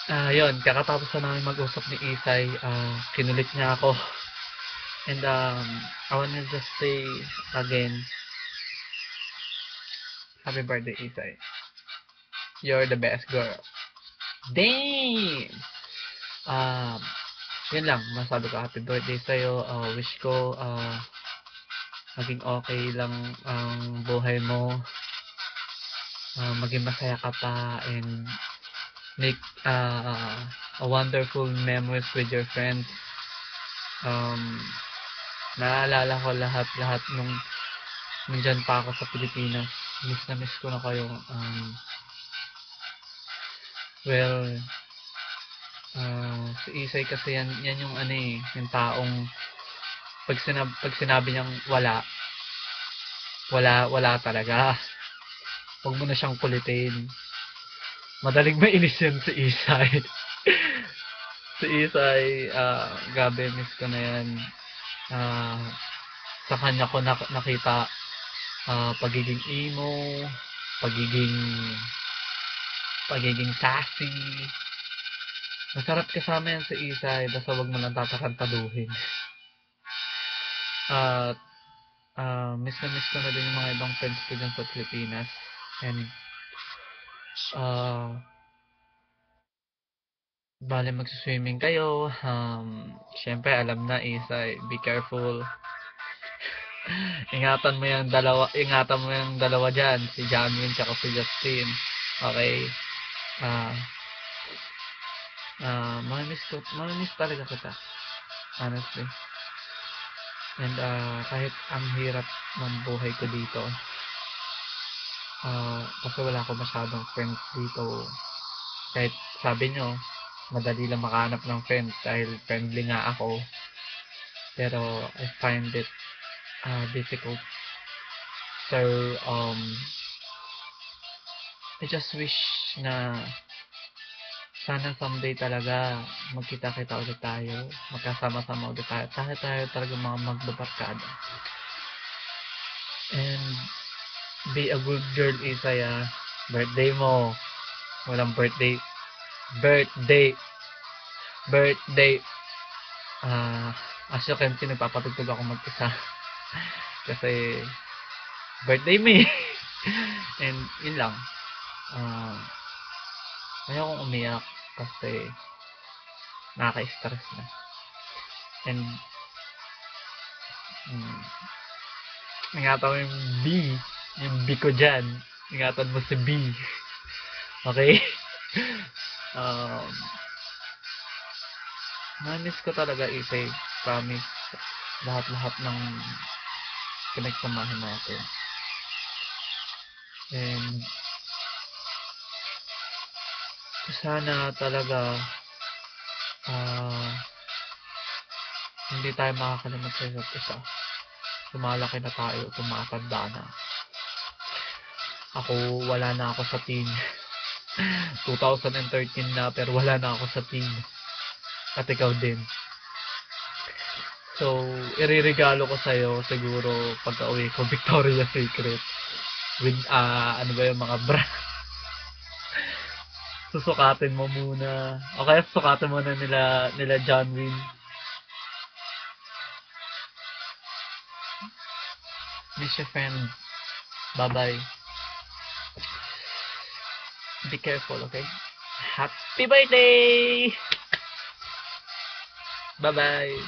Yun, kakatapos na namin mag-usap ni Isay, kinulit niya ako. And I wanna just say again, happy birthday, Isay. You're the best girl. Damn! Um, Yun lang, masabi ko happy birthday sa'yo. Wish ko maging okay lang ang buhay mo. Maging masaya ka pa and make a wonderful memories with your friends. Um, Naalala ko lahat nung nandyan pa ako sa Pilipinas. Miss na miss ko na kayo. Well, si Isay kasi yan yung ano eh, yung taong pag sinabi niyang wala talaga. Huwag mo na siyang kulitin. Madaling mainis yan si Isay. Si Isay, gabi miss ko na yan. Ah, sa kanya ko nakita pagiging emo, pagiging pagiging sassy. Masarap kasama yan sa Isay, basta wag mo lang tatakantaduhin. At miss na miss ko na din yung mga ibang friends ko dyan sa Pilipinas. And uh, bale magsiswimming kayo. Syempre alam na Isay, be careful. Ingatan mo yung dalawa dyan, si Jamin at si Justin. Okay? Ah, mamimiss talaga kita. Honestly. And kahit ang hirap ng buhay ko dito, kasi wala ako masyadong friends dito. Kahit sabi nyo, madali lang makahanap ng friends dahil friendly nga ako. Pero I find it difficult. So, I just wish na sana someday talaga magkita-kita ulit tayo, magkasama-sama ulit tayo, tayo talaga mga magbabarkada. And be a good girl, Isaya. Birthday mo. Walang birthday. Birthday. Birthday. As you can see, nagpapatugtog ako mag-isa. Kasi birthday me. And yun lang. Ayokong umiyak kasi nakaka-stress na. And ingatan mo yung B. Yung B ko dyan. Ingatan mo si B. Okay? um, Na-miss ko talaga Isay. Promise. Lahat-lahat ng pinagsamahan natin. And sana talaga hindi tayo makakalimot sa isa't isa. Lumalaki na tayo, tumatanda na. Wala na ako sa teen. 2013 na pero wala na ako sa teen. At ikaw din. So, iririgalo ko sa'yo siguro pagka uwi ko, Victoria's Secret. With, ano ba yung mga bra. Susukatin mo muna. O kaya susukatin mo na nila John Win. Miss your friend. Bye-bye. Be careful, okay? Happy birthday! Bye-bye!